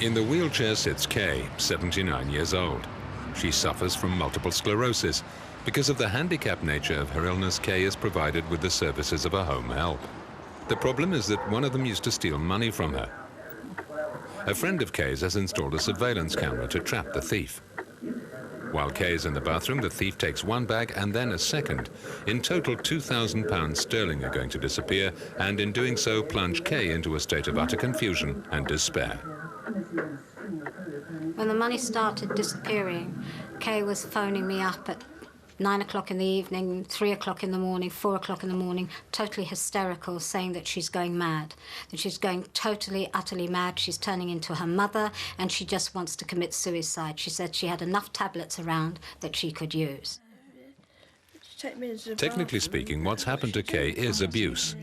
In the wheelchair sits Kay, 79 years old. She suffers from multiple sclerosis. Because of the handicapped nature of her illness, Kay is provided with the services of a home help. The problem is that one of them used to steal money from her. A friend of Kay's has installed a surveillance camera to trap the thief. While Kay is in the bathroom, the thief takes one bag and then a second. In total, £2,000 sterling are going to disappear, and in doing so, plunge Kay into a state of utter confusion and despair. When the money started disappearing, Kay was phoning me up at 9 o'clock in the evening, 3 o'clock in the morning, 4 o'clock in the morning, totally hysterical, saying that she's going mad, that she's going totally, utterly mad. She's turning into her mother, and she just wants to commit suicide. She said she had enough tablets around that she could use. Technically speaking, what's happened to Kay is abuse.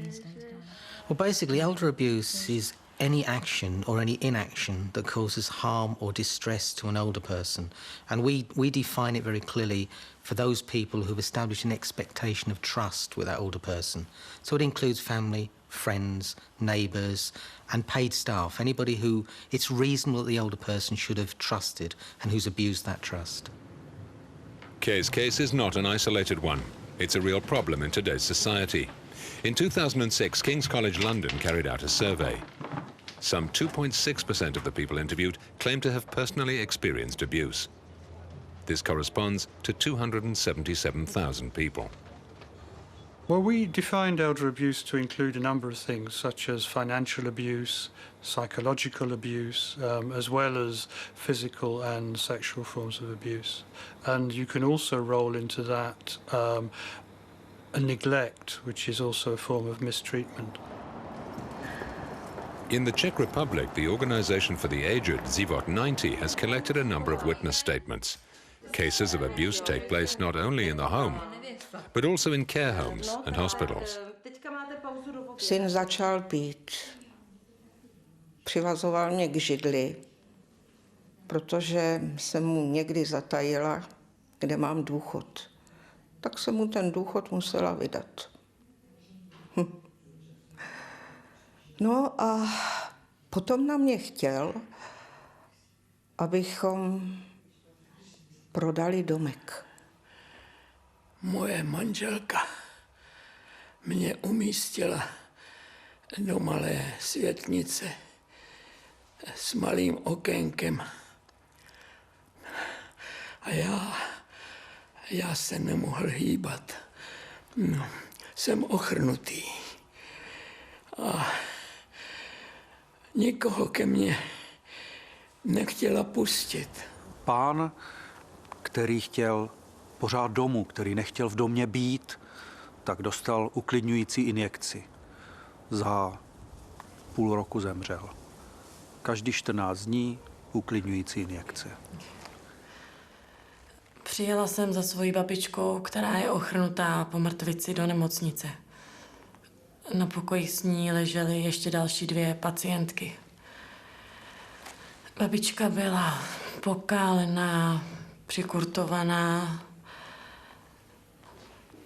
Well, basically, elder abuse is any action or any inaction that causes harm or distress to an older person. And we define it very clearly for those people who've established an expectation of trust with that older person. So it includes family, friends, neighbours, and paid staff, anybody who it's reasonable that the older person should have trusted and who's abused that trust. Kay's case is not an isolated one. It's a real problem in today's society. In 2006, King's College London carried out a survey. Some 2.6% of the people interviewed claim to have personally experienced abuse. This corresponds to 277,000 people. Well, we defined elder abuse to include a number of things, such as financial abuse, psychological abuse, as well as physical and sexual forms of abuse. And you can also roll into that a neglect, which is also a form of mistreatment. In the Czech Republic, the Organization for the Aged, Život 90, has collected a number of witness statements. Cases of abuse take place not only in the home, but also in care homes and hospitals. Syn začal pít. Přivazoval mě k židli, protože jsem mu někdy zatajila, kde mám důchod. Tak jsem mu ten důchod musela vydat. No a potom na mě chtěl, abychom prodali domek. Moje manželka mě umístila do malé světnice s malým okénkem. A já se nemohl hýbat. No, jsem ochrnutý. A nikoho ke mně nechtěla pustit. Pán, který chtěl pořád domů, který nechtěl v domě být, tak dostal uklidňující injekci. Za půl roku zemřel. Každý 14 dní uklidňující injekce. Přijela jsem za svojí babičkou, která je ochrnutá po mrtvici do nemocnice. Na pokoji s ní ležely ještě další 2 pacientky. Babička byla pokálená, přikurtovaná,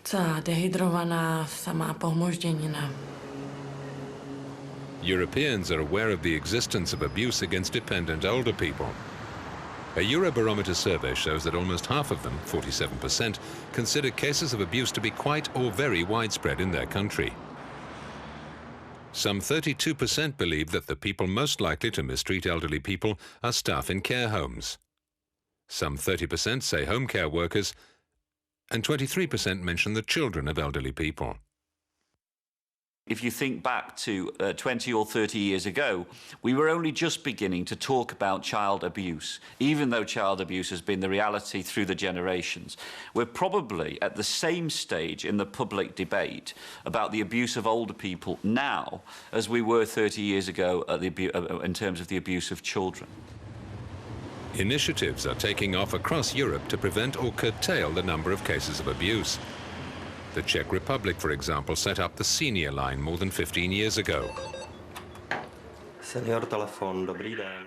celá dehydrovaná, samá pohmožděnina. Europeans are aware of the existence of abuse against dependent older people. A Eurobarometer survey shows that almost half of them, 47%, consider cases of abuse to be quite or very widespread in their country. Some 32% believe that the people most likely to mistreat elderly people are staff in care homes. Some 30% say home care workers, and 23% mention the children of elderly people. If you think back to 20 or 30 years ago, we were only just beginning to talk about child abuse, even though child abuse has been the reality through the generations. We're probably at the same stage in the public debate about the abuse of older people now as we were 30 years ago in terms of the abuse of children. Initiatives are taking off across Europe to prevent or curtail the number of cases of abuse. The Czech Republic, for example, set up the senior line more than 15 years ago. Senior telefon, dobrý den.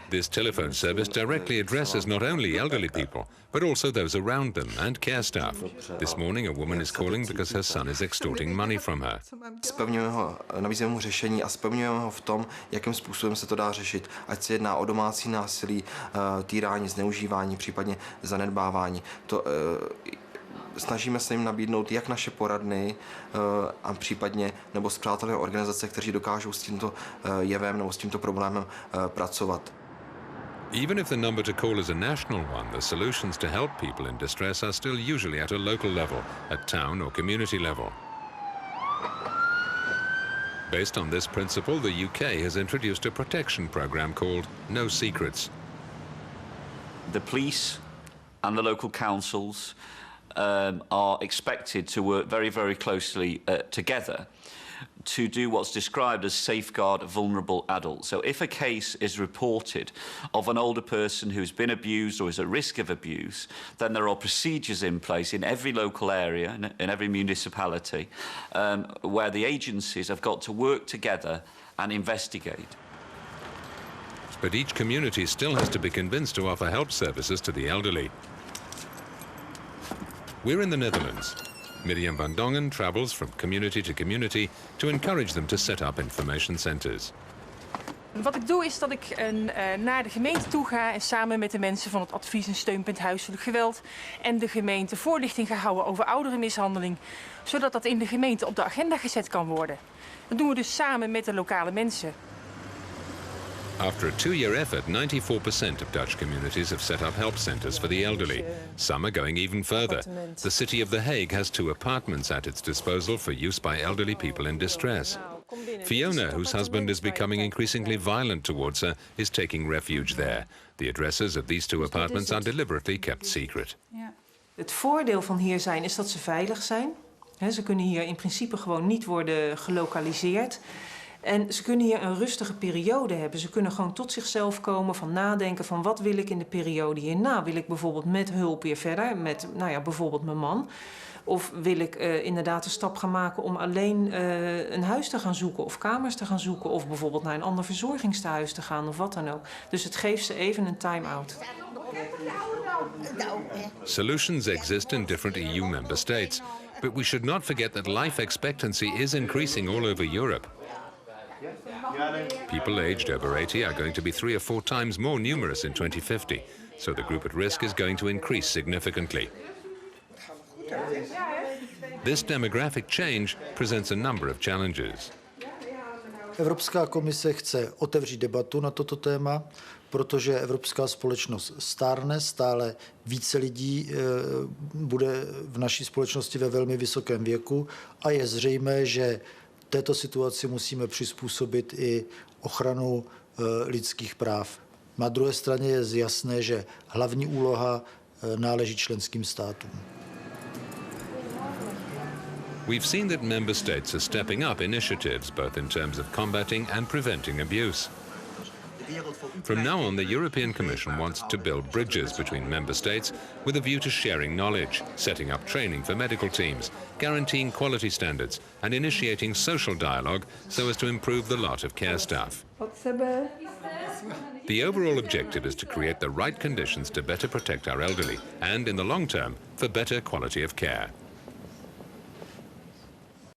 This telephone service directly addresses not only elderly people, but also those around them and care staff. This morning, a woman is calling because her son is extorting money from her. Zpevňujeme ho, nabízíme mu řešení a zpevňujeme ho v tom, jakým způsobem se to dá řešit. Ať se jedná o domácí násilí, týrání, zneužívání, případně zanedbávání. Snažíme se jim nabídnout jak naše poradny a případně nebo spřátelené organizace, kteří dokážou s tímto jevem nebo s tímto problémem pracovat. Even if the number to call is a national one, the solutions to help people in distress are still usually at a local level, at town or community level. Based on this principle, the UK has introduced a protection programme called No Secrets. The police and the local councils are expected to work very, very closely together to do what's described as safeguard vulnerable adults. So if a case is reported of an older person who's been abused or is at risk of abuse, then there are procedures in place in every local area, in every municipality, where the agencies have got to work together and investigate. But each community still has to be convinced to offer help services to the elderly. We're in the Netherlands. Miriam van Dongen travels from community to community to encourage them to set up information centres. Wat ik doe is dat ik naar de gemeente toe ga en samen met de mensen van het advies- en steunpunt huiselijk geweld en de gemeente voorlichting ga houden over ouderenmishandeling, zodat dat in de gemeente op de agenda gezet kan worden. Dat doen we dus samen met de lokale mensen. After a 2-year effort, 94% of Dutch communities have set up help centres for the elderly. Some are going even further. The city of The Hague has 2 apartments at its disposal for use by elderly people in distress. Fiona, whose husband is becoming increasingly violent towards her, is taking refuge there. The addresses of these 2 apartments are deliberately kept secret. Het voordeel van hier zijn is dat ze veilig zijn. Ze kunnen hier in principe gewoon niet worden gelokaliseerd. En ze kunnen hier een rustige periode hebben. Ze kunnen gewoon tot zichzelf komen, van nadenken van wat wil ik in de periode hierna. Wil ik bijvoorbeeld met hulp weer verder, met bijvoorbeeld mijn man. Of wil ik inderdaad een stap gaan maken om alleen een huis te gaan zoeken of kamers te gaan zoeken. Of bijvoorbeeld naar een ander verzorgingstehuis te gaan of wat dan ook. Dus het geeft ze even een time-out. Solutions exist in different EU member states. But we should not forget that life expectancy is increasing all over Europe. People aged over 80 are going to be 3 or 4 times more numerous in 2050, so the group at risk is going to increase significantly. This demographic change presents a number of challenges. Evropská komise chce otevřít debatu na toto téma, protože evropská společnost stárne, stále více lidí bude v naší společnosti ve velmi vysokém věku a je zřejmé, že této situaci musíme přizpůsobit i ochranu lidských práv. Na druhé straně je jasné, že hlavní úloha náleží členským státům. We've seen that member states are stepping up initiatives both in terms of combating and preventing abuse. From now on, the European Commission wants to build bridges between member states with a view to sharing knowledge, setting up training for medical teams, guaranteeing quality standards, and initiating social dialogue so as to improve the lot of care staff. The overall objective is to create the right conditions to better protect our elderly and, in the long term, for better quality of care.